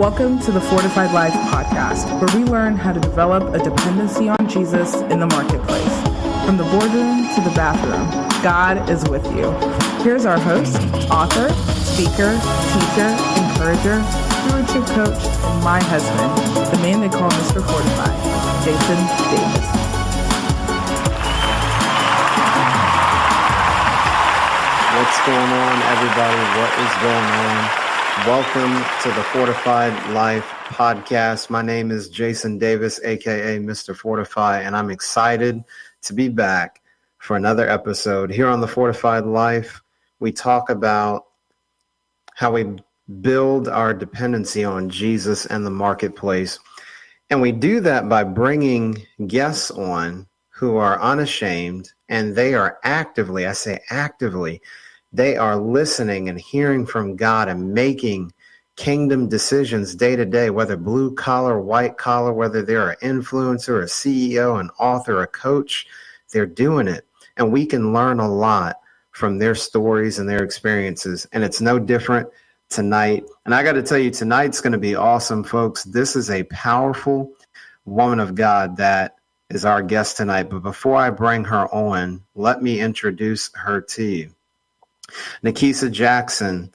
Welcome to the Fortified Life podcast, where we learn how to develop a dependency on Jesus in the marketplace. From the boardroom to the bathroom, God is with you. Here's our host, author, speaker, teacher, encourager, stewardship coach, and my husband, the man they call Mr. Fortified, Jason Davis. What's going on, everybody? What is going on? Welcome to the Fortified Life podcast. My name is Jason Davis, aka Mr. Fortify, and I'm excited to be back for another episode. Here on the Fortified Life, we talk about how we build our dependency on Jesus and the marketplace. And we do that by bringing guests on who are unashamed, and they are actively, I say actively, they are listening and hearing from God and making kingdom decisions day to day, whether blue collar, white collar, whether they're an influencer, a CEO, an author, a coach, they're doing it. And we can learn a lot from their stories and their experiences. And it's no different tonight. And I got to tell you, tonight's going to be awesome, folks. This is a powerful woman of God that is our guest tonight. But before I bring her on, let me introduce her to you. Nakeisa Jackson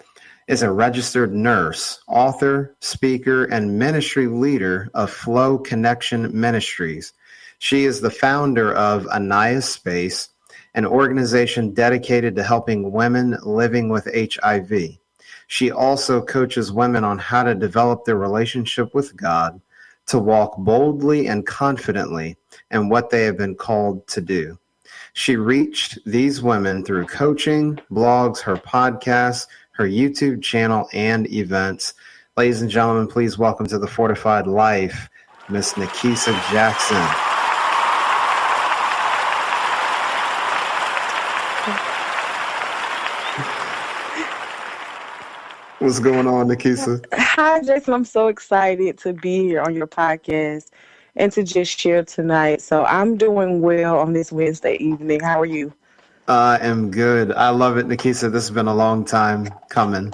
is a registered nurse, author, speaker, and ministry leader of Flow Connection Ministries. She is the founder of Aniyah Space, an organization dedicated to helping women living with HIV. She also coaches women on how to develop their relationship with God, to walk boldly and confidently in what they have been called to do. She reached these women through coaching, blogs, her podcasts, her YouTube channel, and events. Ladies and gentlemen, please welcome to the Fortified Life, Miss Nakeisa Jackson. What's going on, Nakeisa? Hi, Jason. I'm so excited to be here on your podcast and to just share tonight. So I'm doing well on this Wednesday evening. How are you? I am good. I love it, Nakeisa. This has been a long time coming.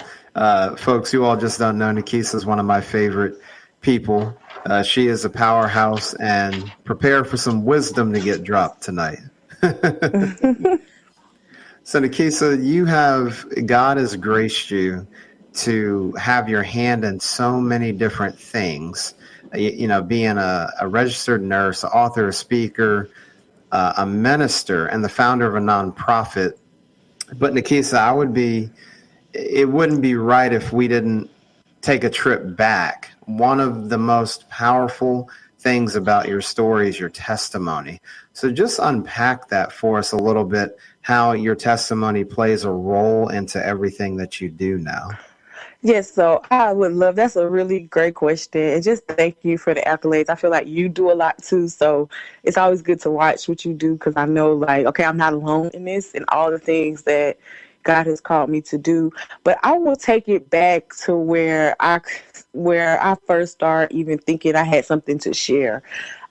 Folks, you all just don't know, Nakeisa is one of my favorite people. She is a powerhouse, and prepare for some wisdom to get dropped tonight. So, Nakeisa, God has graced you to have your hand in so many different things. You know, being a registered nurse, author, a speaker, a minister, and the founder of a nonprofit. But Nakeisa, it wouldn't be right if we didn't take a trip back. One of the most powerful things about your story is your testimony. So just unpack that for us a little bit, how your testimony plays a role into everything that you do now. Yes, so I would love, that's a really great question. And just thank you for the accolades. I feel like you do a lot too. So it's always good to watch what you do, because I know, like, okay, I'm not alone in this and all the things that God has called me to do. But I will take it back to where I first started even thinking I had something to share.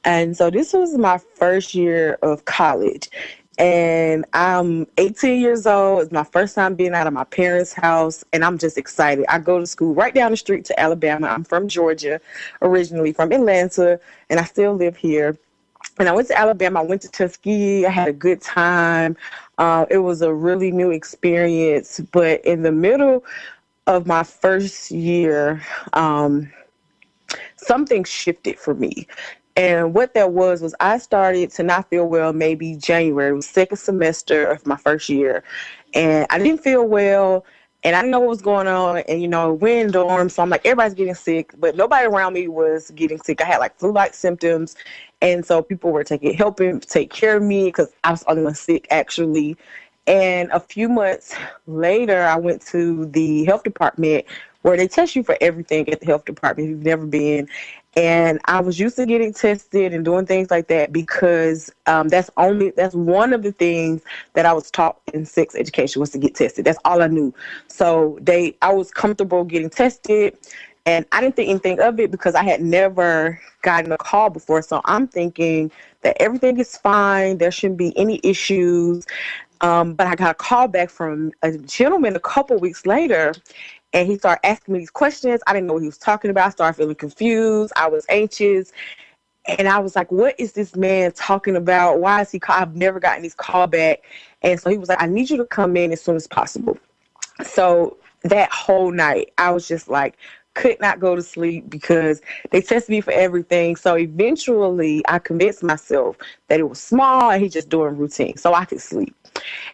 And so this was my first year of college. And I'm 18 years old. It's my first time being out of my parents' house, and I'm just excited. I go to school right down the street to Alabama. I'm from Georgia, originally from Atlanta, and I still live here. And I went to Alabama. I went to Tuskegee. I had a good time. It was a really new experience. But in the middle of my first year, something shifted for me. And what that was I started to not feel well maybe January. It was second semester of my first year. And I didn't feel well, and I didn't know what was going on. And, you know, we're in dorms, so I'm like, everybody's getting sick, but nobody around me was getting sick. I had like flu-like symptoms. And so people were helping take care of me, because I was the only one sick, actually. And a few months later, I went to the health department, where they test you for everything at the health department if you've never been. And I was used to getting tested and doing things like that, because that's one of the things that I was taught in sex education, was to get tested. That's all I knew. So I was comfortable getting tested, and I didn't think anything of it because I had never gotten a call before. So I'm thinking that everything is fine. There shouldn't be any issues. But I got a call back from a gentleman a couple weeks later, And he started asking me these questions. I didn't know what he was talking about. I started feeling confused. I was anxious. And I was like, what is this man talking about? Why is he call? I've never gotten these call back. And so he was like, I need you to come in as soon as possible. So that whole night, I was just like, could not go to sleep because they tested me for everything. So eventually I convinced myself that it was small and he just doing routine so I could sleep.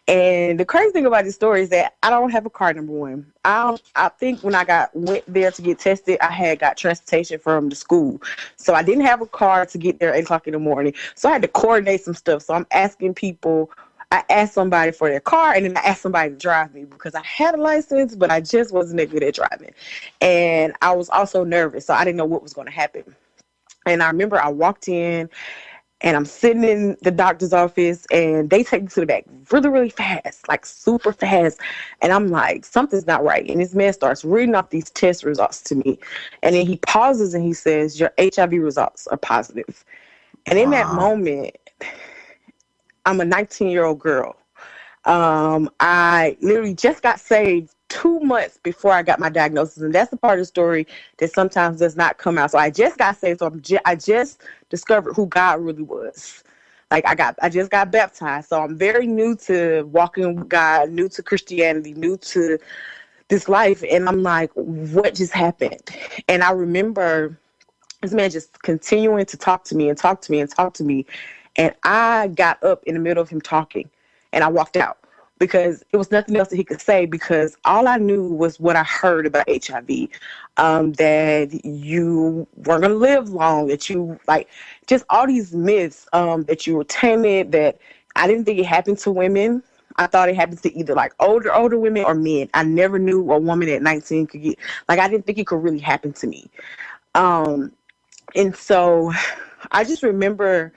And the crazy thing about this story is that I don't have a car, number one. I think when I went there to get tested, I had got transportation from the school. So I didn't have a car to get there at 8 o'clock in the morning. So I had to coordinate some stuff. So I'm asking people. I asked somebody for their car, and then I asked somebody to drive me because I had a license, but I just wasn't that good at driving. And I was also nervous, so I didn't know what was going to happen. And I remember I walked in, and I'm sitting in the doctor's office, and they take me to the back really, really fast, like super fast. And I'm like, something's not right. And this man starts reading off these test results to me. And then he pauses, and he says, your HIV results are positive. And in that moment, I'm a 19-year-old girl. I literally just got saved 2 months before I got my diagnosis. And that's the part of the story that sometimes does not come out. So I just got saved. So I just discovered who God really was. Like I just got baptized. So I'm very new to walking with God, new to Christianity, new to this life. And I'm like, what just happened? And I remember this man just continuing to talk to me and talk to me and talk to me. And I got up in the middle of him talking and I walked out because it was nothing else that he could say, because all I knew was what I heard about HIV, that you weren't going to live long, that you like just all these myths, that you were timid, that I didn't think it happened to women. I thought it happened to either like older women or men. I never knew a woman at 19 could get, like, I didn't think it could really happen to me. And so I just remember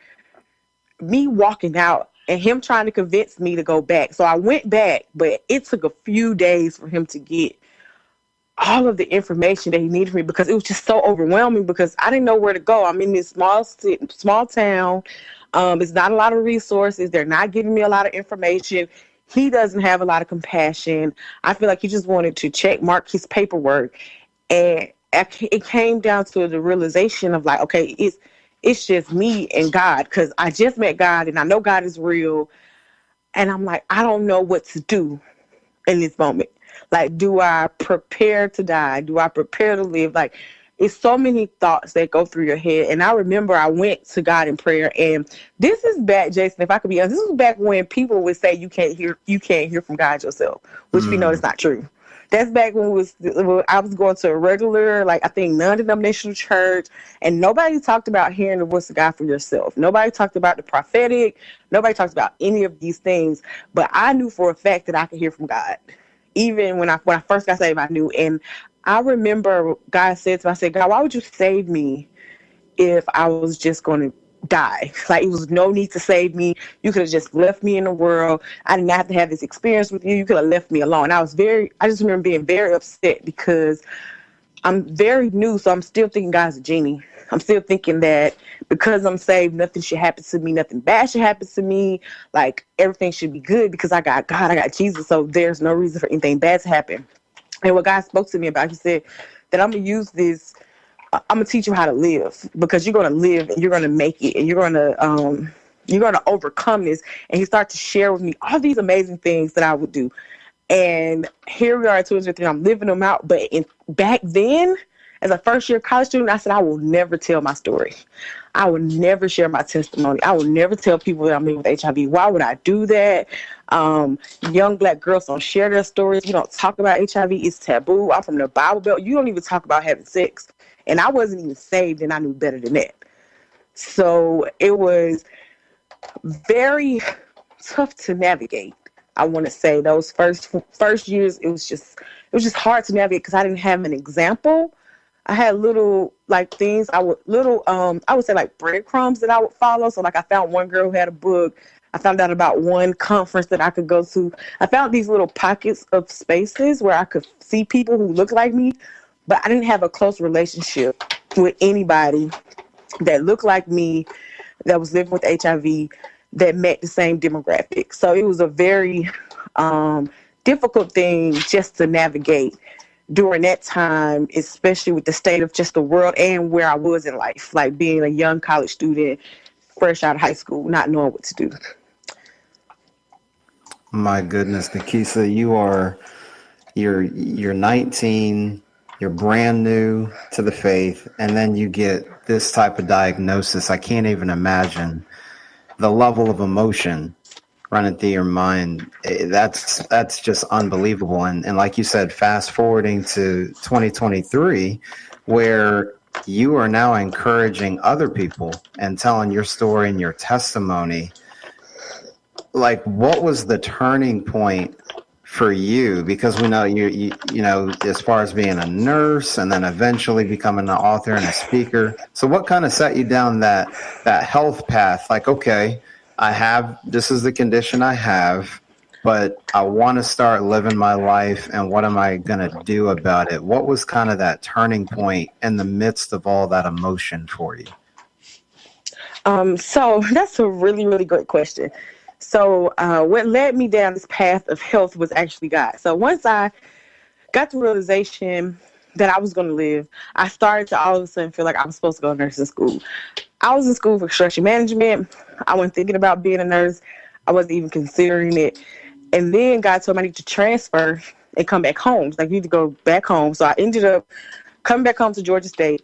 me walking out and him trying to convince me to go back. So I went back, but it took a few days for him to get all of the information that he needed from me, because it was just so overwhelming because I didn't know where to go. I'm in this small town. It's not a lot of resources. They're not giving me a lot of information. He doesn't have a lot of compassion. I feel like he just wanted to check mark his paperwork. And it came down to the realization of like, okay, it's just me and God, because I just met God and I know God is real. And I'm like, I don't know what to do in this moment. Like, do I prepare to die? Do I prepare to live? Like, it's so many thoughts that go through your head. And I remember I went to God in prayer. And this is back, Jason, if I could be honest, this was back when people would say you can't hear from God yourself, which we know is not true. That's back when I was going to a regular, like, I think non-denominational church, and nobody talked about hearing the voice of God for yourself. Nobody talked about the prophetic. Nobody talked about any of these things. But I knew for a fact that I could hear from God. Even when I first got saved, I knew. And I remember God said to me, I said, God, why would you save me if I was just going to die? Like, it was no need to save me. You could have just left me in the world. I didn't have to have this experience with you. You could have left me alone. I just remember being very upset because I'm very new. So I'm still thinking God's a genie. I'm still thinking that because I'm saved, nothing should happen to me. Nothing bad should happen to me. Like, everything should be good because I got God, I got Jesus. So there's no reason for anything bad to happen. And what God spoke to me about, he said that I'm going to use this. I'm going to teach you how to live, because you're going to live and you're going to make it, and you're going to overcome this. And he started to share with me all these amazing things that I would do. And here we are at 2023. I'm living them out. But back then, as a first-year college student, I said, I will never tell my story. I will never share my testimony. I will never tell people that I'm living with HIV. Why would I do that? Young Black girls don't share their stories. You don't talk about HIV. It's taboo. I'm from the Bible Belt. You don't even talk about having sex. And I wasn't even saved, and I knew better than that. So it was very tough to navigate. I want to say those first years, it was just hard to navigate because I didn't have an example. I had little like things I would say like breadcrumbs that I would follow. So like, I found one girl who had a book. I found out about one conference that I could go to. I found these little pockets of spaces where I could see people who looked like me, but I didn't have a close relationship with anybody that looked like me, that was living with HIV, that met the same demographic. So it was a very difficult thing just to navigate during that time, especially with the state of just the world and where I was in life, like being a young college student, fresh out of high school, not knowing what to do. My goodness, Nakeisa, you're 19, you're brand new to the faith, and then you get this type of diagnosis. I can't even imagine the level of emotion running through your mind. That's just unbelievable. And like you said, fast forwarding to 2023, where you are now encouraging other people and telling your story and your testimony. Like, what was the turning point for you? Because we know you know, as far as being a nurse and then eventually becoming an author and a speaker. So what kind of set you down that health path? Like, okay, this is the condition I have, but I want to start living my life, and what am I going to do about it? What was kind of that turning point in the midst of all that emotion for you? So that's a really, really great question. So what led me down this path of health was actually God. So once I got the realization that I was going to live, I started to all of a sudden feel like I was supposed to go to nursing school. I was in school for construction management. I wasn't thinking about being a nurse. I wasn't even considering it. And then God told me I need to transfer and come back home. Like, you need to go back home. So I ended up coming back home to Georgia State.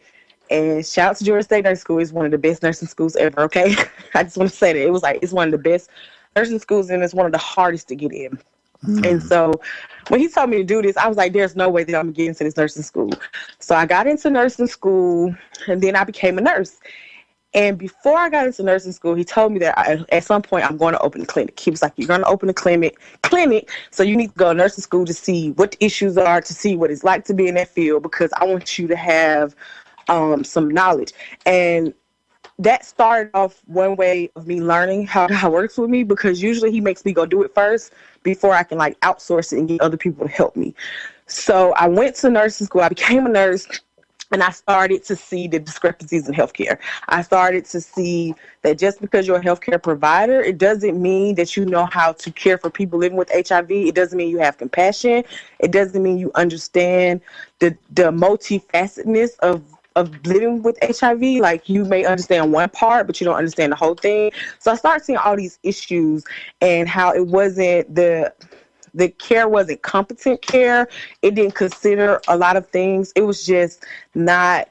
And shout out to Georgia State Nursing School. It's one of the best nursing schools ever, okay? I just want to say that. It's one of the best nursing schools, and it's one of the hardest to get in. And so when he told me to do this, I was like, there's no way that I'm going to get into this nursing school. So I got into nursing school, and then I became a nurse. And before I got into nursing school, he told me that at some point I'm going to open a clinic. He was like, you're going to open a clinic, so you need to go to nursing school to see what the issues are, to see what it's like to be in that field, because I want you to have some knowledge. And that started off one way of me learning how God works with me, because usually he makes me go do it first before I can like outsource it and get other people to help me. So I went to nursing school. I became a nurse, and I started to see the discrepancies in healthcare. I started to see that just because you're a healthcare provider, it doesn't mean that you know how to care for people living with HIV. It doesn't mean you have compassion. It doesn't mean you understand the multifacetedness of living with HIV. Like, you may understand one part, but you don't understand the whole thing. So I started seeing all these issues, and how it wasn't the care wasn't competent care. It didn't consider a lot of things. It was just not,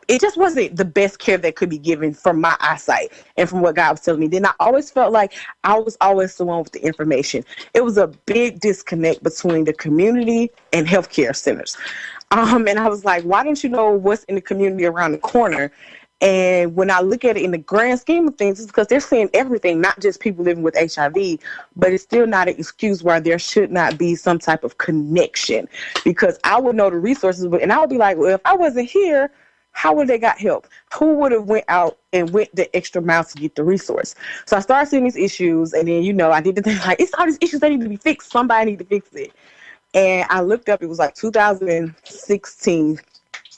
it just wasn't the best care that could be given from my eyesight and from what God was telling me. Then I always felt like I was always the one with the information. It was a big disconnect between the community and healthcare centers. And I was like, why don't you know what's in the community around the corner? And when I look at it in the grand scheme of things, it's because they're seeing everything, not just people living with HIV, but it's still not an excuse why there should not be some type of connection, because I would know the resources, and I would be like, well, if I wasn't here, how would they got help? Who would have went out and went the extra mile to get the resource? So I started seeing these issues, and then, I did the thing like, it's all these issues that need to be fixed. Somebody need to fix it. And I looked up, it was like 2016.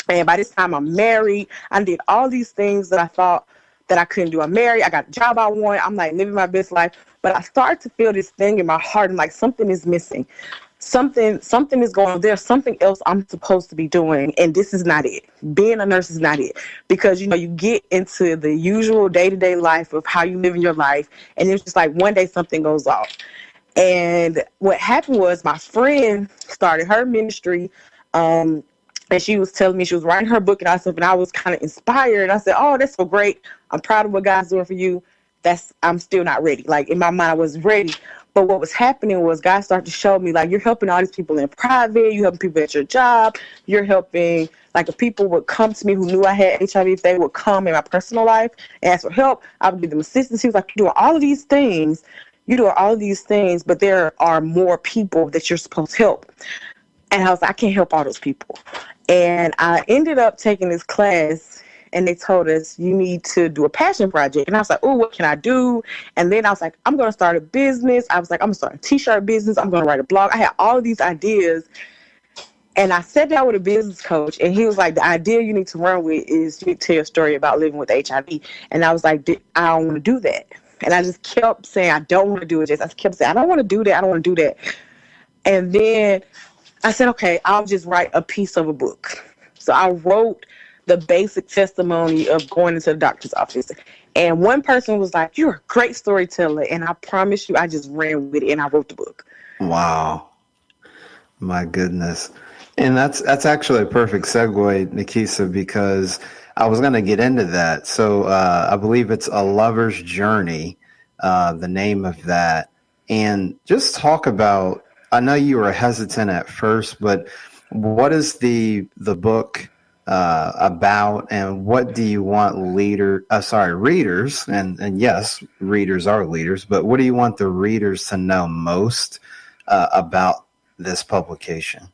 And by this time I'm married. I did all these things that I thought that I couldn't do. I'm married. I got the job I want. I'm like living my best life. But I started to feel this thing in my heart. And like, something is missing. Something is going on. There's something else I'm supposed to be doing. And this is not it. Being a nurse is not it. Because, you get into the usual day-to-day life of how you live in your life. And it's just like one day something goes off. And what happened was my friend started her ministry, and she was telling me, she was writing her book and all stuff, and I was kind of inspired. I said, oh, that's so great. I'm proud of what God's doing for you. I'm still not ready. Like, in my mind, I wasn't ready. But what was happening was God started to show me, like, you're helping all these people in private. You're helping people at your job. You're helping, like, if people would come to me who knew I had HIV, if they would come in my personal life and ask for help, I would give them assistance. He was like, you're doing all of these things. But there are more people that you're supposed to help. And I was like, I can't help all those people. And I ended up taking this class, and they told us, you need to do a passion project. And I was like, oh, what can I do? And then I was like, I'm going to start a business. I was like, I'm going to start a t-shirt business. I'm going to write a blog. I had all of these ideas. And I sat down with a business coach, and he was like, the idea you need to run with is you need to tell your story about living with HIV. And I was like, I don't want to do that. And I just kept saying, I don't want to do it. I kept saying, I don't want to do that. I don't want to do that. And then I said, okay, I'll just write a piece of a book. So I wrote the basic testimony of going into the doctor's office. And one person was like, "You're a great storyteller." And I promise you, I just ran with it and I wrote the book. Wow. My goodness. And that's actually a perfect segue, Nakeisa, because I was going to get into that. So I believe it's A Lover's Journey, the name of that. And just talk about, I know you were hesitant at first, but what is the book about, and what do you want readers, and yes, readers are leaders, but what do you want the readers to know most about this publication?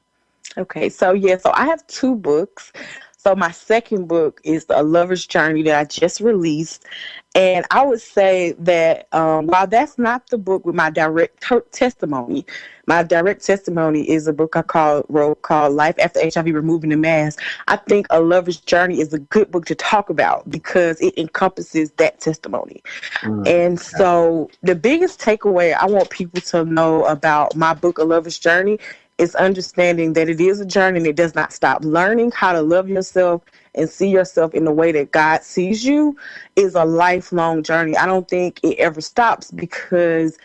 Okay, so I have two books. So my second book is A Lover's Journey that I just released. And I would say that while that's not the book with my direct testimony, my direct testimony is a book I wrote called Life After HIV Removing the Mask. I think A Lover's Journey is a good book to talk about because it encompasses that testimony. And so the biggest takeaway I want people to know about my book, A Lover's Journey, is understanding that it is a journey and it does not stop. Learning how to love yourself and see yourself in the way that God sees you is a lifelong journey. I don't think it ever stops because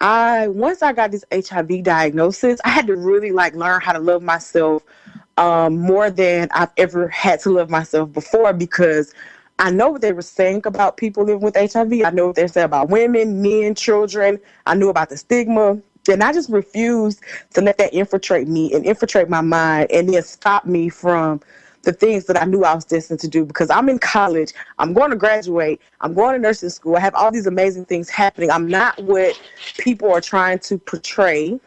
once I got this HIV diagnosis, I had to really learn how to love myself more than I've ever had to love myself before, because I know what they were saying about people living with HIV. I know what they said about women, men, children. I knew about the stigma. And I just refused to let that infiltrate me and infiltrate my mind and then stop me from the things that I knew I was destined to do, because I'm in college. I'm going to graduate. I'm going to nursing school. I have all these amazing things happening. I'm not what people are trying to portray.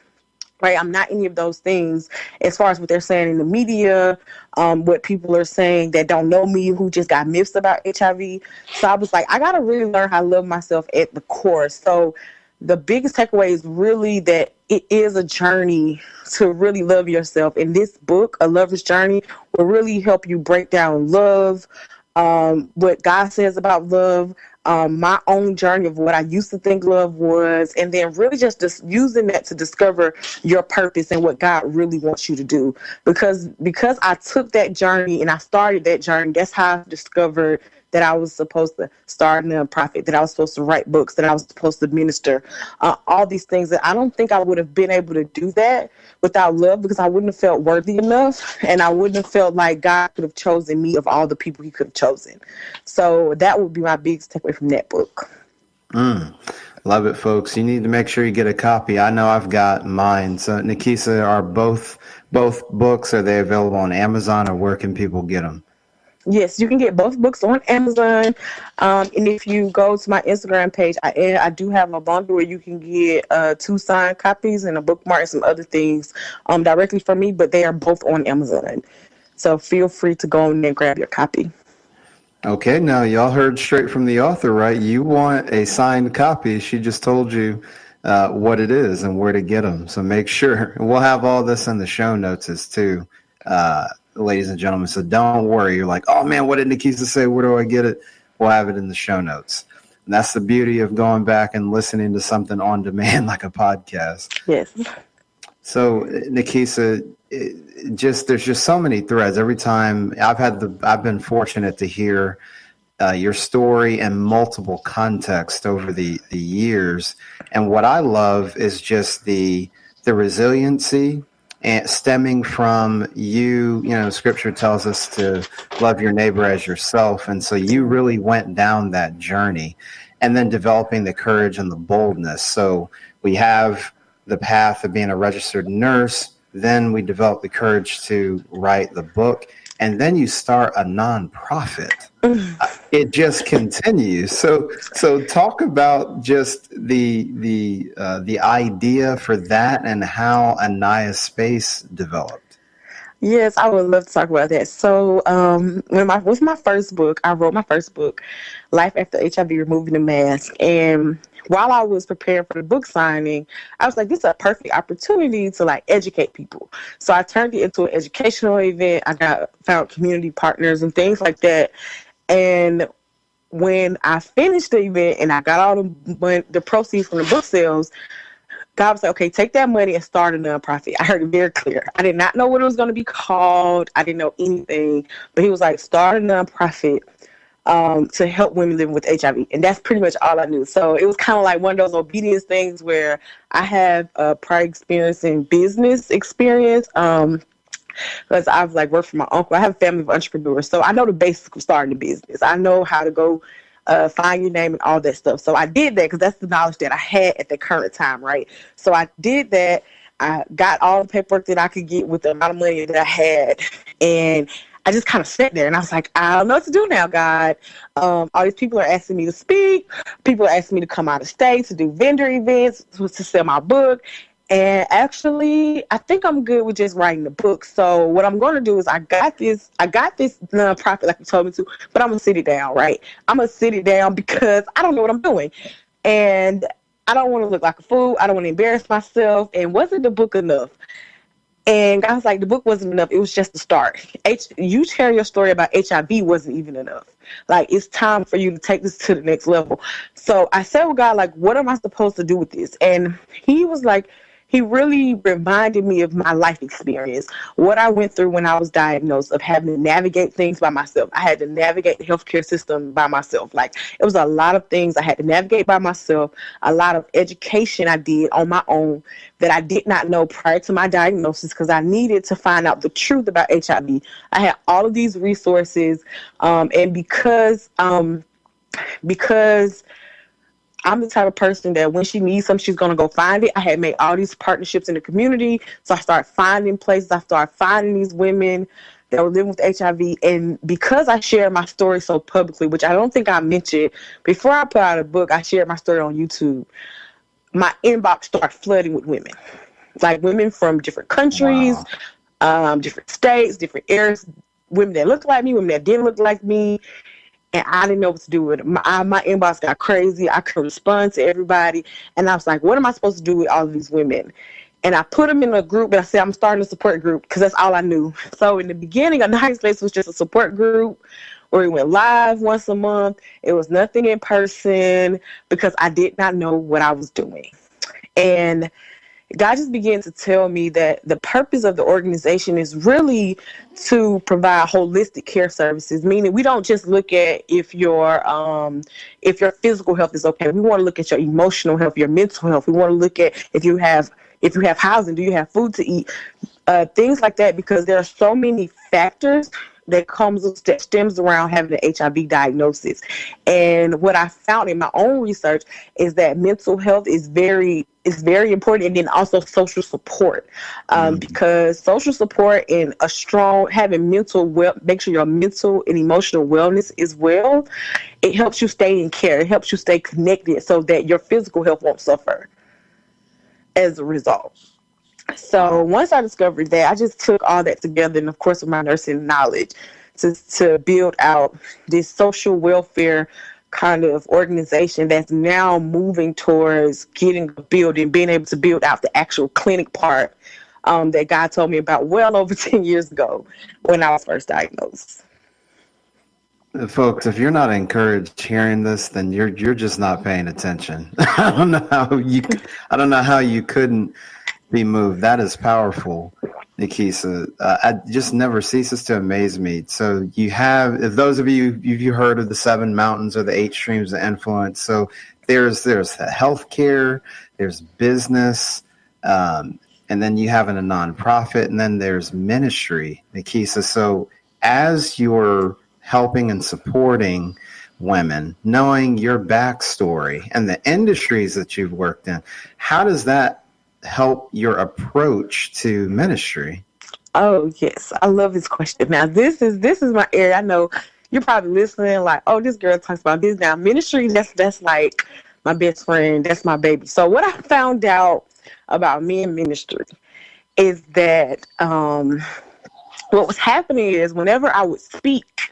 Right? I'm not any of those things as far as what they're saying in the media, what people are saying that don't know me, who just got myths about HIV. So I was like, I got to really learn how to love myself at the core. So the biggest takeaway is really that it is a journey to really love yourself. And this book, A Lover's Journey, will really help you break down love, what God says about love, my own journey of what I used to think love was, and then really just using that to discover your purpose and what God really wants you to do. Because I took that journey and I started that journey, that's how I discovered that I was supposed to start a nonprofit, that I was supposed to write books, that I was supposed to minister, all these things that I don't think I would have been able to do that without love, because I wouldn't have felt worthy enough and I wouldn't have felt like God could have chosen me of all the people he could have chosen. So that would be my biggest takeaway from that book. Love it, folks. You need to make sure you get a copy. I know I've got mine. So Nakeisa, are both books, are they available on Amazon, or where can people get them? Yes, you can get both books on Amazon. And if you go to my Instagram page, I do have a bundle where you can get 2 signed copies and a bookmark and some other things directly from me, but they are both on Amazon. So feel free to go in there and grab your copy. Okay, now y'all heard straight from the author, right? You want a signed copy. She just told you what it is and where to get them. So make sure. We'll have all this in the show notes too. Ladies and gentlemen, so don't worry. You're like, oh man, what did Nakeisa say? Where do I get it? We'll have it in the show notes. And that's the beauty of going back and listening to something on demand like a podcast. Yes. So Nakeisa, there's just so many threads. Every time I've been fortunate to hear your story in multiple contexts over the years. And what I love is just the resiliency, and stemming from you know, Scripture tells us to love your neighbor as yourself. And so you really went down that journey, and then developing the courage and the boldness. So we have the path of being a registered nurse. Then we develop the courage to write the book. And then you start a nonprofit. It just continues. So talk about just the idea for that and how Aniyah Space developed. Yes, I would love to talk about that. So with my first book, I wrote my first book, Life After HIV Removing the Mask. And while I was preparing for the book signing, I was like, this is a perfect opportunity to educate people. So I turned it into an educational event. I found community partners and things like that. And when I finished the event and I got all the proceeds from the book sales, God was like, okay, take that money and start a nonprofit. I heard it very clear. I did not know what it was going to be called. I didn't know anything. But he was like, start a nonprofit to help women living with HIV. And that's pretty much all I knew. So it was kind of like one of those obedience things where I have a prior experience in business experience. Because I've like worked for my uncle. I have a family of entrepreneurs. So I know the basics of starting a business. I know how to go find your name and all that stuff. So I did that because that's the knowledge that I had at the current time, right? So I did that. I got all the paperwork that I could get with the amount of money that I had. And I just kind of sat there and I was like, I don't know what to do now, God. All these people are asking me to speak. People are asking me to come out of state to do vendor events, to sell my book. And actually, I think I'm good with just writing the book. So what I'm going to do is I got this nonprofit like you told me to, but I'm going to sit it down, right? I'm going to sit it down because I don't know what I'm doing. And I don't want to look like a fool. I don't want to embarrass myself. And wasn't the book enough? And I was like, the book wasn't enough. It was just the start. You sharing your story about HIV wasn't even enough. Like, it's time for you to take this to the next level. So I said, well, God, like, what am I supposed to do with this? And he was like, he really reminded me of my life experience, what I went through when I was diagnosed, of having to navigate things by myself. I had to navigate the healthcare system by myself. Like, it was a lot of things I had to navigate by myself, a lot of education I did on my own that I did not know prior to my diagnosis because I needed to find out the truth about HIV. I had all of these resources, and because I'm the type of person that when she needs something, she's going to go find it. I had made all these partnerships in the community. So I started finding places. I started finding these women that were living with HIV. And because I shared my story so publicly, which I don't think I mentioned, before I put out a book, I shared my story on YouTube. My inbox started flooding with women. Like women from different countries, different states, different areas, women that looked like me, women that didn't look like me. And I didn't know what to do with it. My inbox got crazy. I couldn't respond to everybody. And I was like, what am I supposed to do with all of these women? And I put them in a group. And I said, I'm starting a support group because that's all I knew. So in the beginning, A Nice Place was just a support group where we went live once a month. It was nothing in person because I did not know what I was doing. And God just began to tell me that the purpose of the organization is really to provide holistic care services, meaning we don't just look at if your physical health is okay. We want to look at your emotional health, your mental health. We want to look at if you have housing, do you have food to eat, things like that, because there are so many factors that stems around having an HIV diagnosis. And what I found in my own research is that mental health is very important, and then also social support, because social support and having make sure your mental and emotional wellness is well. It helps you stay in care. It helps you stay connected so that your physical health won't suffer as a result. So once I discovered that, I just took all that together, and of course with my nursing knowledge, to build out this social welfare kind of organization that's now moving towards getting a building, being able to build out the actual clinic part that God told me about well over 10 years ago when I was first diagnosed. Folks, if you're not encouraged hearing this, then you're just not paying attention. I don't know how you couldn't be moved. That is powerful, Nakeisa. I just never ceases to amaze me. So if those of you've heard of the 7 mountains or the 8 streams of influence. So there's healthcare, there's business, and then you have a nonprofit, and then there's ministry, Nakeisa. So as you're helping and supporting women, knowing your backstory and the industries that you've worked in, how does that help your approach to ministry? Oh yes, I love this question. Now this is my area. I know you're probably listening like, oh, this girl talks about this. Now ministry, that's like my best friend. That's my baby. So what I found out about me in ministry is that what was happening is whenever I would speak,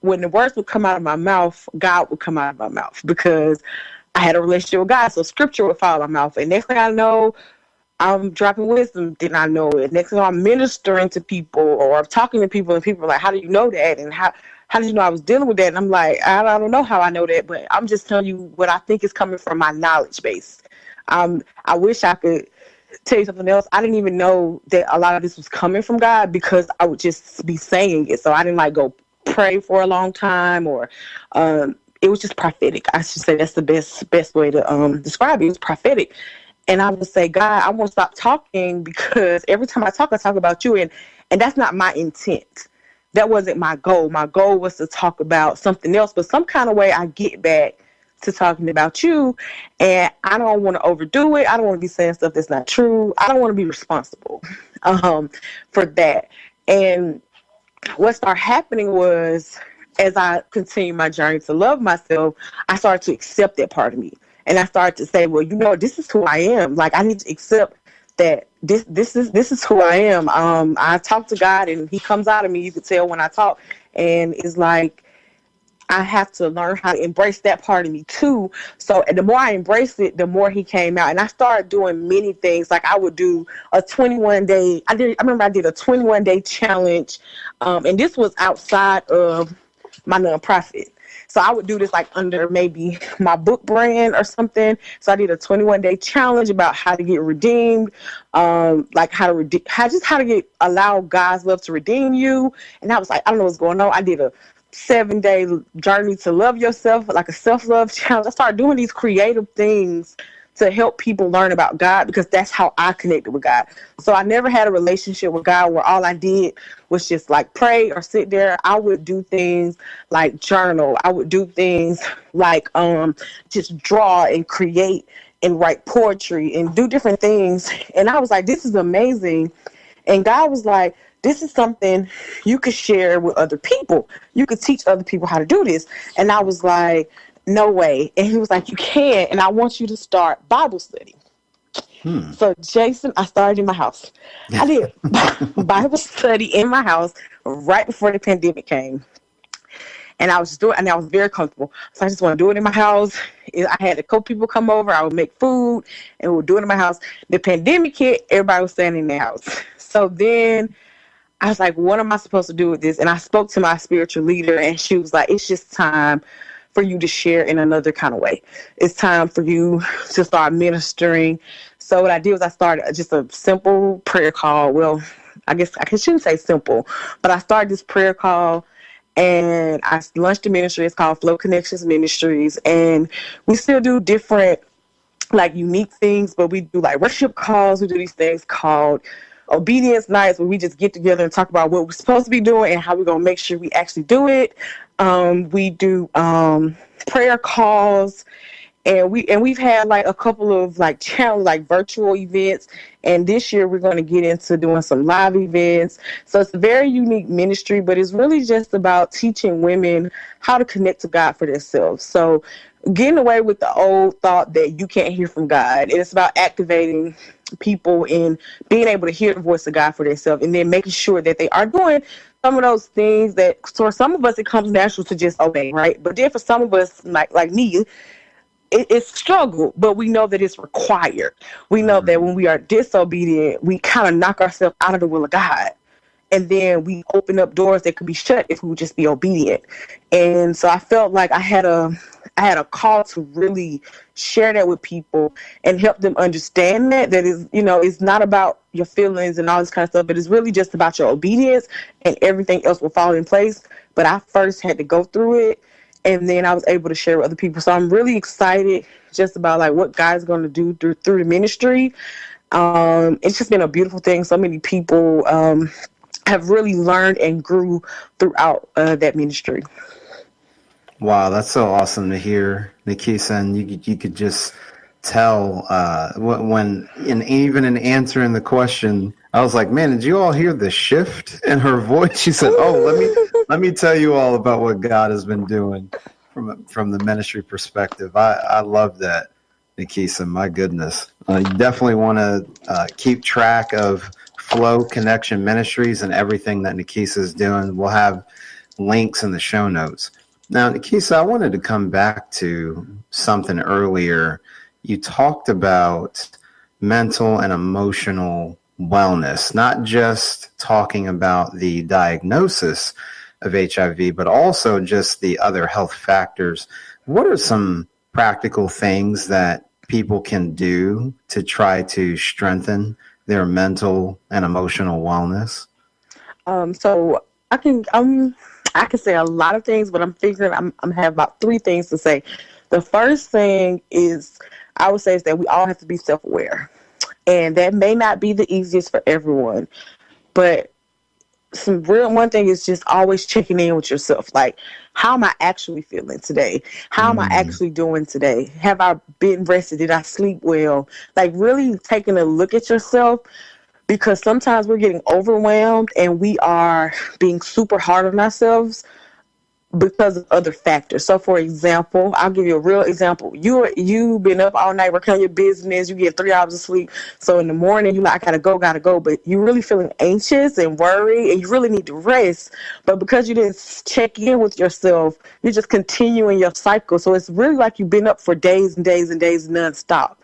when the words would come out of my mouth, God would come out of my mouth because I had a relationship with God. So scripture would fall out of my mouth. And next thing I know, I'm dropping wisdom. Did not know it. Next thing I'm ministering to people or I'm talking to people, and people are like, how do you know that? And how did you know I was dealing with that? And I'm like, I don't know how I know that, but I'm just telling you what I think is coming from my knowledge base. I wish I could tell you something else. I didn't even know that a lot of this was coming from God because I would just be saying it. So I didn't like go pray for a long time, or it was just prophetic. I should say that's the best way to describe it. It was prophetic. And I would say, God, I won't stop talking because every time I talk about you, and that's not my intent. That wasn't my goal. My goal was to talk about something else, but some kind of way I get back to talking about you, and I don't want to overdo it. I don't want to be saying stuff that's not true. I don't want to be responsible for that. And what started happening was, as I continued my journey to love myself, I started to accept that part of me. And I started to say, well, this is who I am. Like, I need to accept that this is who I am. I talk to God and he comes out of me. You can tell when I talk, and it's like, I have to learn how to embrace that part of me too. So the more I embraced it, the more he came out. And I started doing many things. Like, I would do a 21-day. I remember I did a 21-day challenge. And this was outside of my nonprofit. So I would do this like under maybe my book brand or something. So I did a 21-day challenge about how to get redeemed, like how to allow God's love to redeem you. And I was like, I don't know what's going on. I did a 7-day journey to love yourself, like a self-love challenge. I started doing these creative things to help people learn about God, because that's how I connected with God. So I never had a relationship with God where all I did was just like pray or sit there. I would do things like journal. I would do things like just draw and create and write poetry and do different things. And I was like, this is amazing. And God was like, this is something you could share with other people. You could teach other people how to do this. And I was like, no way. And he was like, you can, and I want you to start Bible study. So, Jason, I started in my house. I did Bible study in my house right before the pandemic came. And I was just doing it, and I was very comfortable. So I just want to do it in my house. I had a couple people come over. I would make food, and we would do it in my house. The pandemic hit, everybody was staying in their house. So then I was like, what am I supposed to do with this? And I spoke to my spiritual leader, and she was like, it's just time for you to share in another kind of way. It's time for you to start ministering. So what I did was I started just a simple prayer call. Well, I guess I shouldn't say simple, but I started this prayer call, and I launched a ministry. It's called Flow Connection Ministries. And we still do different, like, unique things, but we do like worship calls. We do these things called obedience nights, where we just get together and talk about what we're supposed to be doing and how we're going to make sure we actually do it. We do prayer calls, and we've had like a couple of like challenge, like virtual events. And this year we're going to get into doing some live events. So it's a very unique ministry, but it's really just about teaching women how to connect to God for themselves. So getting away with the old thought that you can't hear from God. It's about activating people in being able to hear the voice of God for themselves, and then making sure that they are doing some of those things that, for some of us, it comes natural to just obey, right? But then for some of us, like me, it's struggle, but we know that it's required. We know that when we are disobedient, we kind of knock ourselves out of the will of God. And then we open up doors that could be shut if we would just be obedient. And so I felt like I had a call to really share that with people and help them understand that is, it's not about your feelings and all this kind of stuff, but it's really just about your obedience, and everything else will fall in place. But I first had to go through it, and then I was able to share with other people. So I'm really excited just about like what God's going to do through the ministry. It's just been a beautiful thing. So many people have really learned and grew throughout that ministry. Wow, that's so awesome to hear, Nakeisa. And you could just tell when even in answering the question, I was like, man, did you all hear the shift in her voice? She said, oh, let me tell you all about what God has been doing from the ministry perspective. I love that, Nakeisa. My goodness. You definitely want to keep track of Flow Connection Ministries and everything that Nakeisa is doing. We'll have links in the show notes. Now, Nakeisa, I wanted to come back to something earlier. You talked about mental and emotional wellness, not just talking about the diagnosis of HIV, but also just the other health factors. What are some practical things that people can do to try to strengthen their mental and emotional wellness? So I can say a lot of things, but I'm figuring I'm have about three things to say. The first thing is I would say is that we all have to be self-aware, and that may not be the easiest for everyone, but one thing is just always checking in with yourself. Like, how am I actually feeling today? How am I actually doing today? Have I been rested? Did I sleep well? Like, really taking a look at yourself, because sometimes we're getting overwhelmed and we are being super hard on ourselves because of other factors. So, for example, I'll give you a real example. You've been up all night working on your business. You get 3 hours of sleep. So in the morning, you're like, I gotta go. But you're really feeling anxious and worried, and you really need to rest. But because you didn't check in with yourself, you're just continuing your cycle. So it's really like you've been up for days and days and days nonstop,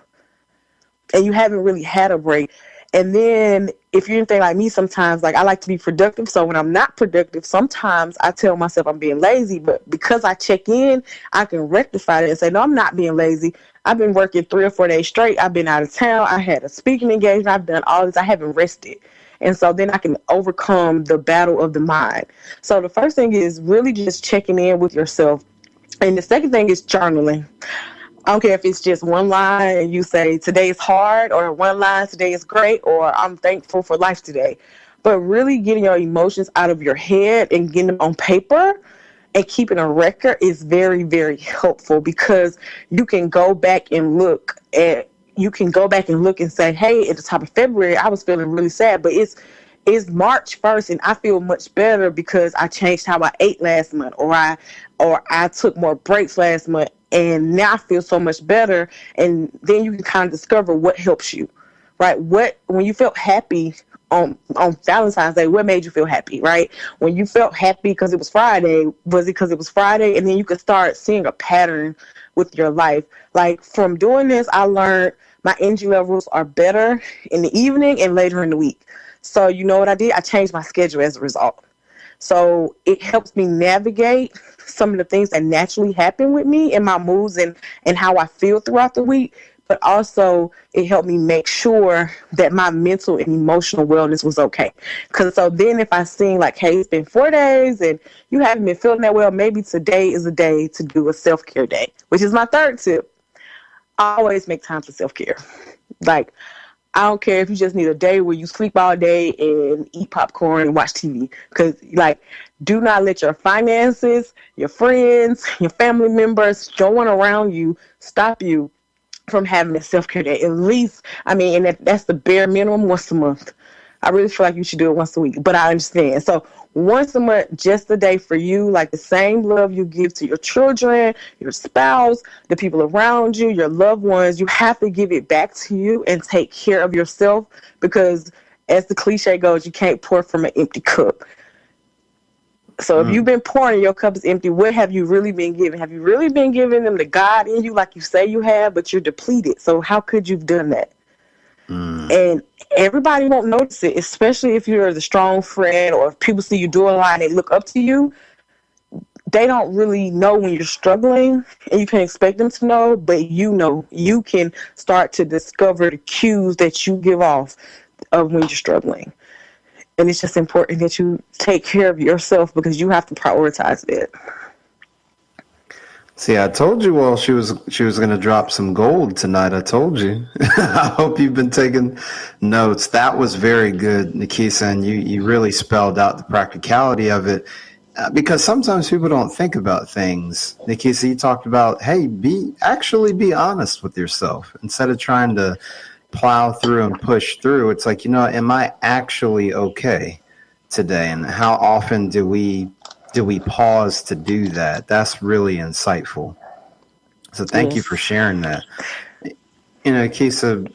and you haven't really had a break. And then if you're anything like me, sometimes, like, I like to be productive. So when I'm not productive, sometimes I tell myself I'm being lazy. But because I check in, I can rectify it and say, no, I'm not being lazy. I've been working 3 or 4 days straight. I've been out of town. I had a speaking engagement. I've done all this. I haven't rested. And so then I can overcome the battle of the mind. So the first thing is really just checking in with yourself. And the second thing is journaling. I don't care if it's just one line and you say today is hard, or one line today is great, or I'm thankful for life today. But really getting your emotions out of your head and getting them on paper and keeping a record is very, very helpful, because you can go back and look and say, hey, at the top of February, I was feeling really sad, but it's March 1st and I feel much better because I changed how I ate last month, or I took more breaks last month, and now I feel so much better. And then you can kind of discover what helps you, right? When you felt happy on Valentine's Day, what made you feel happy, right? When you felt happy because it was Friday, was it because it was Friday? And then you could start seeing a pattern with your life. Like, from doing this, I learned my energy levels are better in the evening and later in the week. So you know what I did? I changed my schedule as a result. So it helps me navigate some of the things that naturally happen with me and my moods and how I feel throughout the week. But also it helped me make sure that my mental and emotional wellness was okay. Because so then if I seen like, hey, it's been 4 days and you haven't been feeling that well, maybe today is a day to do a self-care day, which is my third tip. I always make time for self-care. Like, I don't care if you just need a day where you sleep all day and eat popcorn and watch TV. Because, like, do not let your finances, your friends, your family members, no one around you stop you from having a self-care day. At least, and that's the bare minimum, once a month. I really feel like you should do it once a week, but I understand. So once a month, just a day for you, like the same love you give to your children, your spouse, the people around you, your loved ones, you have to give it back to you and take care of yourself, because as the cliche goes, you can't pour from an empty cup. So if you've been pouring and your cup is empty, what have you really been giving? Have you really been giving them the God in you like you say you have, but you're depleted? So how could you've done that? And everybody won't notice it, especially if you're the strong friend, or if people see you doing a lot and they look up to you. They don't really know when you're struggling, and you can't expect them to know, but you can start to discover the cues that you give off of when you're struggling. And it's just important that you take care of yourself, because you have to prioritize it. See, I told you all she was going to drop some gold tonight. I told you. I hope you've been taking notes. That was very good, Nakeisa, and you really spelled out the practicality of it, because sometimes people don't think about things. Nakeisa, you talked about, hey, be honest with yourself instead of trying to plow through and push through. It's like, am I actually okay today? And how often do we pause to do that? That's really insightful. So thank you for sharing that. Keisa,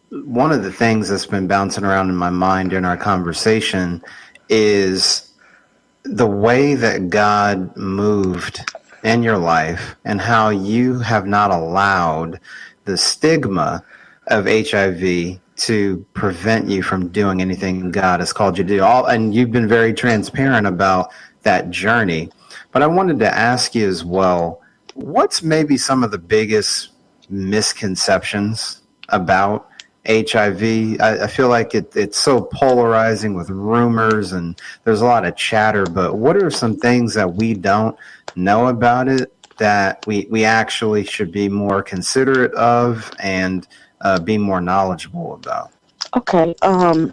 one of the things that's been bouncing around in my mind during our conversation is the way that God moved in your life and how you have not allowed the stigma of HIV to prevent you from doing anything God has called you to do. And you've been very transparent about that journey. But I wanted to ask you as well, what's maybe some of the biggest misconceptions about HIV. I feel like it's so polarizing with rumors and there's a lot of chatter, but what are some things that we don't know about it that we actually should be more considerate of and be more knowledgeable about? Okay.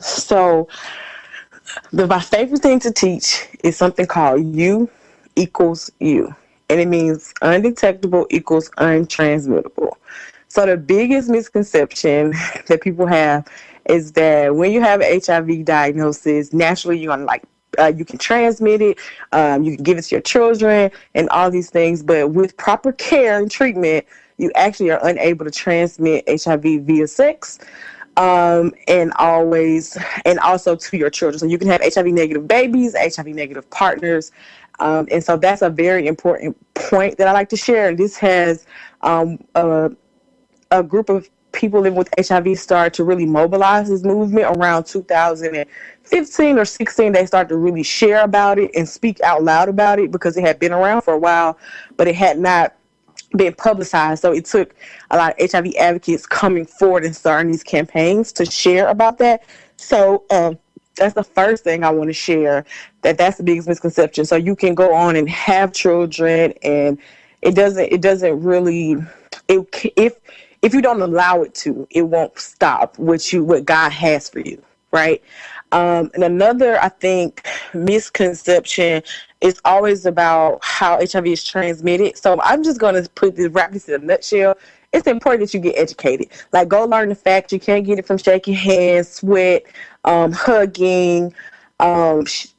So my favorite thing to teach is something called U equals U. And it means undetectable equals untransmittable. So the biggest misconception that people have is that when you have an HIV diagnosis, naturally you're gonna you can transmit it, you can give it to your children, and all these things. But with proper care and treatment, you actually are unable to transmit HIV via sex, and also to your children. So you can have HIV negative babies, HIV negative partners. And so that's a very important point that I like to share. And this has a group of people living with HIV started to really mobilize this movement around 2015 or 16. They started to really share about it and speak out loud about it because it had been around for a while, but it had not been publicized. So it took a lot of HIV advocates coming forward and starting these campaigns to share about that. So that's the first thing I want to share, that's the biggest misconception. So you can go on and have children, and it doesn't really, if you don't allow it to, it won't stop what God has for you, right? And another, I think, misconception is always about how HIV is transmitted. So I'm just going to wrap this in a nutshell. It's important that you get educated. Like, go learn the fact you can't get it from shaking hands, sweat, hugging,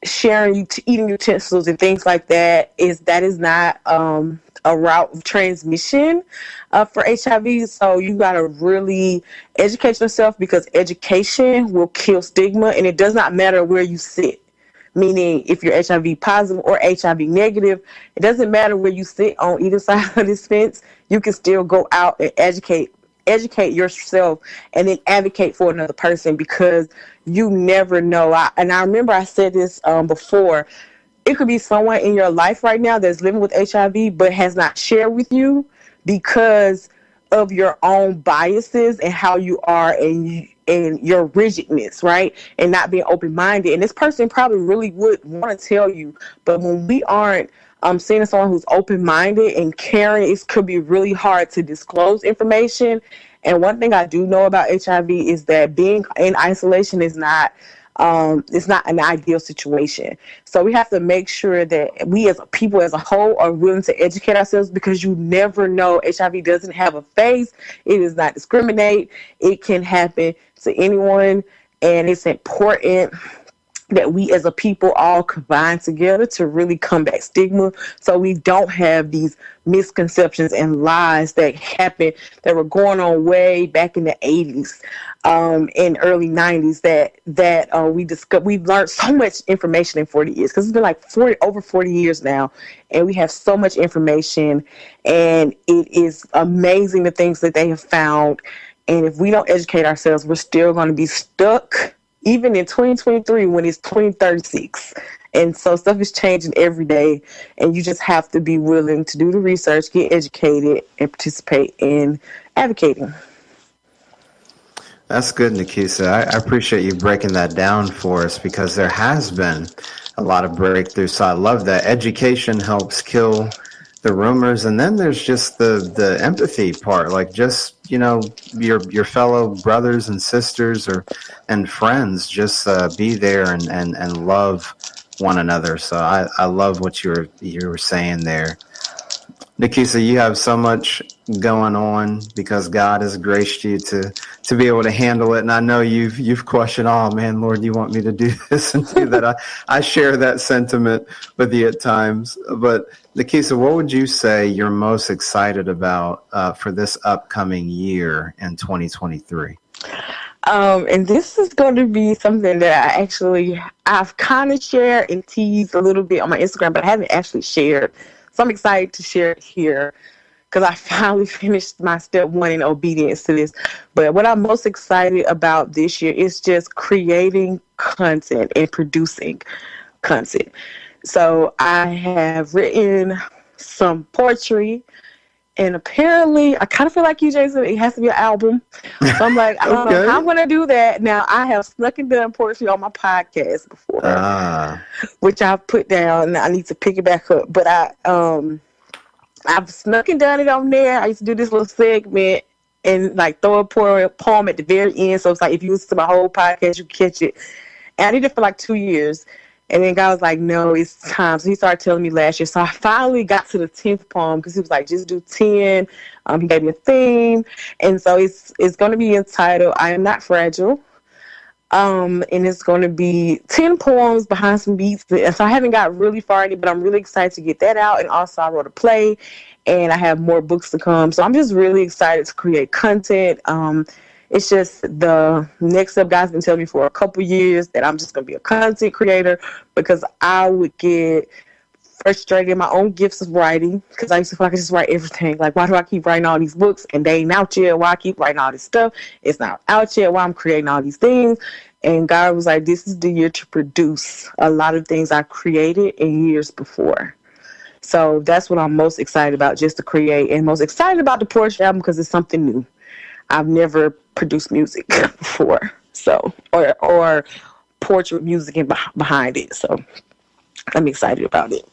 sharing eating utensils and things like that. That is not a route of transmission for HIV. So you got to really educate yourself, because education will kill stigma, and it does not matter where you sit. Meaning, if you're HIV positive or HIV negative, it doesn't matter where you sit on either side of this fence. You can still go out and educate yourself and then advocate for another person, because you never know. I remember I said this before. It could be someone in your life right now that's living with HIV but has not shared with you because of your own biases and how you are and your rigidness, right? And not being open-minded. And this person probably really would want to tell you, but when we aren't seeing someone who's open-minded and caring, it could be really hard to disclose information. And one thing I do know about HIV is that being in isolation is not it's not an ideal situation. So we have to make sure that we as a people as a whole are willing to educate ourselves, because you never know. HIV doesn't have a face. It does not discriminate. It can happen to anyone. And it's important that we as a people all combine together to really combat stigma, so we don't have these misconceptions and lies that happened, that were going on way back in the 80s and early 90s, that we've learned so much information in 40 years, because it's been like over 40 years now, and we have so much information, and it is amazing the things that they have found. And if we don't educate ourselves, we're still going to be stuck even in 2023 when it's 2036. And so stuff is changing every day, and you just have to be willing to do the research, get educated, and participate in advocating. That's good, Nakeisa. I appreciate you breaking that down for us, because there has been a lot of breakthroughs. So I love that. Education helps kill the rumors, and then there's just the empathy part, like just, your fellow brothers and sisters and friends, just be there and love one another. So I love what you were saying there. Nakeisa, you have so much going on because God has graced you to be able to handle it. And I know you've questioned, oh man, Lord, you want me to do this and do that. I share that sentiment with you at times. But Nakeisa, what would you say you're most excited about for this upcoming year in 2023? And this is going to be something that I've kind of shared and teased a little bit on my Instagram, but I haven't actually shared. So I'm excited to share it here, because I finally finished my step 1 in obedience to this. But what I'm most excited about this year is just creating content and producing content. So I have written some poetry, And apparently, I kind of feel like you, Jason, it has to be an album. So I'm like, I don't know how I'm going to do that. Now, I have snuck and done poetry on my podcast before, which I've put down. I need to pick it back up. But I've snuck and done it on there. I used to do this little segment and like throw a poem at the very end. So it's like if you listen to my whole podcast, you can catch it. And I did it for like 2 years. And then God was like, no, it's time. So he started telling me last year. So I finally got to the 10th poem because he was like, just do 10. He gave me a theme. And so it's going to be entitled, I Am Not Fragile. And it's going to be 10 poems behind some beats. And so I haven't got really far in it, but I'm really excited to get that out. And also I wrote a play and I have more books to come. So I'm just really excited to create content. It's just the next step. God's been telling me for a couple years that I'm just going to be a content creator because I would get frustrated in my own gifts of writing because I used to feel like I just write everything. Like, why do I keep writing all these books and they ain't out yet? Why I keep writing all this stuff? It's not out yet. Why I'm creating all these things? And God was like, this is the year to produce a lot of things I created in years before. So that's what I'm most excited about, just to create, and most excited about the poetry album because it's something new. I've never produced music before, so or portrait music and behind it. So I'm excited about it.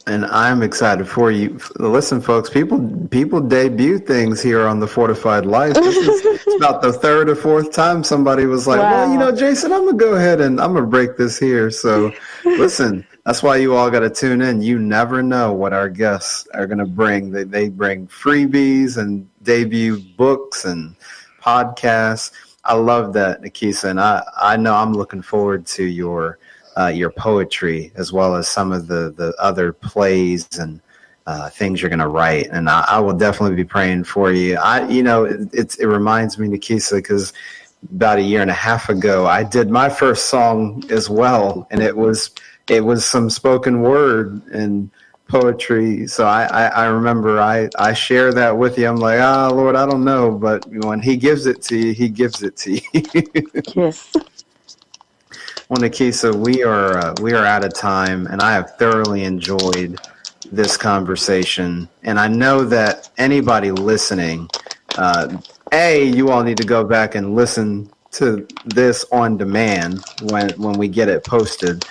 And I'm excited for you. Listen, folks, people debut things here on the Fortified Life. It's about the third or fourth time somebody was like, wow. Well, Jason, I'm going to go ahead and I'm going to break this here. So listen, that's why you all got to tune in. You never know what our guests are going to bring. They bring freebies and debut books and podcasts. I love that, Nakeisa. And I know I'm looking forward to your poetry as well as some of the other plays and things you're going to write. And I will definitely be praying for you. It reminds me, Nakeisa, because about 1.5 years ago, I did my first song as well. And it was some spoken word and poetry. So I remember I share that with you. I'm like, Lord, I don't know. But when he gives it to you, he gives it to you. Yes. Well, Nakeisa, we are out of time, and I have thoroughly enjoyed this conversation. And I know that anybody listening, you all need to go back and listen to this on demand when we get it posted.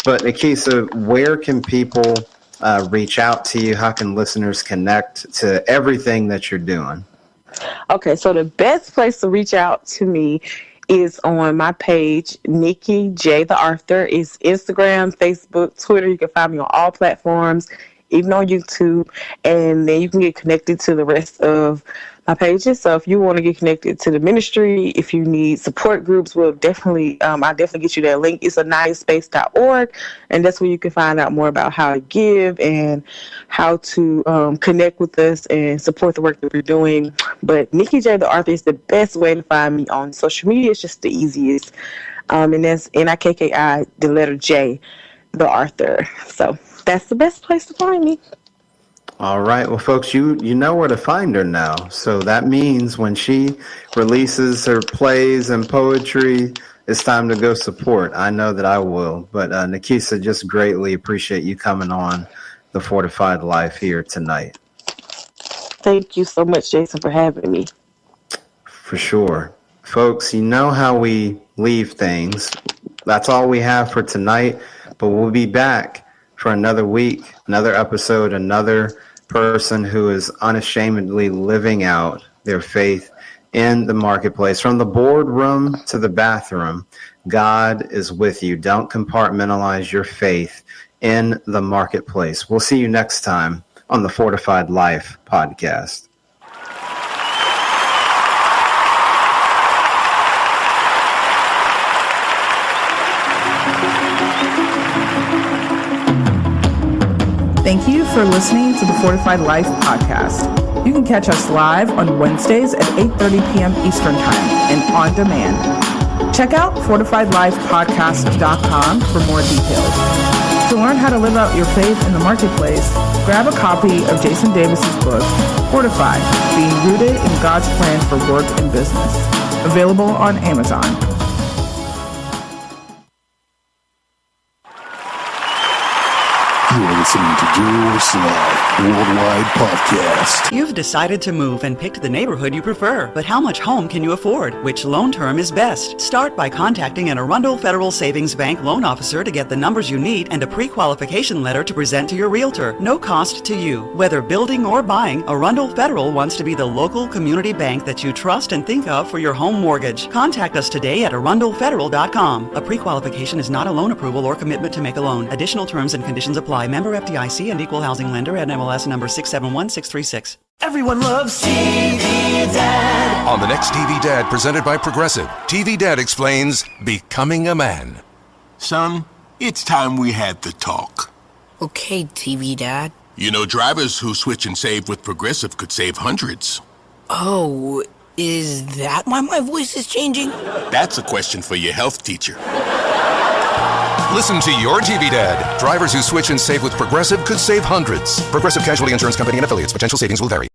But Nakeisa, where can people reach out to you? How can listeners connect to everything that you're doing? Okay, so the best place to reach out to me is on my page, Nikki J. the Author. It's Instagram, Facebook, Twitter. You can find me on all platforms, even on YouTube. And then you can get connected to the rest of my pages. So if you want to get connected to the ministry, if you need support groups, I'll definitely get you that link. It's aniyahspace.org, and that's where you can find out more about how to give and how to connect with us and support the work that we're doing. But Nikki J. the Author is the best way to find me on social media. It's just the easiest. And that's Nikki, the letter J, the Author. So that's the best place to find me. All right. Well, folks, you know where to find her now. So that means when she releases her plays and poetry, it's time to go support. I know that I will. But Nakeisa, just greatly appreciate you coming on the Fortified Life here tonight. Thank you so much, Jason, for having me. For sure. Folks, you know how we leave things. That's all we have for tonight, but we'll be back for another week, another episode, another person who is unashamedly living out their faith in the marketplace. From the boardroom to the bathroom, God is with you. Don't compartmentalize your faith in the marketplace. We'll see you next time on the Fortified Life podcast. Thank you for listening to the Fortified Life podcast. You can catch us live on Wednesdays at 8:30 p.m. Eastern Time and on demand. Check out fortifiedlifepodcast.com for more details. To learn how to live out your faith in the marketplace, grab a copy of Jason Davis's book, Fortified, Being Rooted in God's Plan for Work and Business, available on Amazon. You're listening to Your Slide Worldwide Podcast. You've decided to move and picked the neighborhood you prefer, but how much home can you afford? Which loan term is best? Start by contacting an Arundel Federal Savings Bank loan officer to get the numbers you need and a pre-qualification letter to present to your realtor. No cost to you. Whether building or buying, Arundel Federal wants to be the local community bank that you trust and think of for your home mortgage. Contact us today at arundelfederal.com. A pre-qualification is not a loan approval or commitment to make a loan. Additional terms and conditions apply. Member FDIC and equal housing lender at MLS number 671636. Everyone loves TV Dad. On the next TV Dad, presented by Progressive, TV Dad explains becoming a man. Son, it's time we had the talk. Okay, TV Dad. You know, drivers who switch and save with Progressive could save hundreds. Oh, is that why my voice is changing? That's a question for your health teacher. Listen to your TV Dad. Drivers who switch and save with Progressive could save hundreds. Progressive Casualty Insurance Company and affiliates. Potential savings will vary.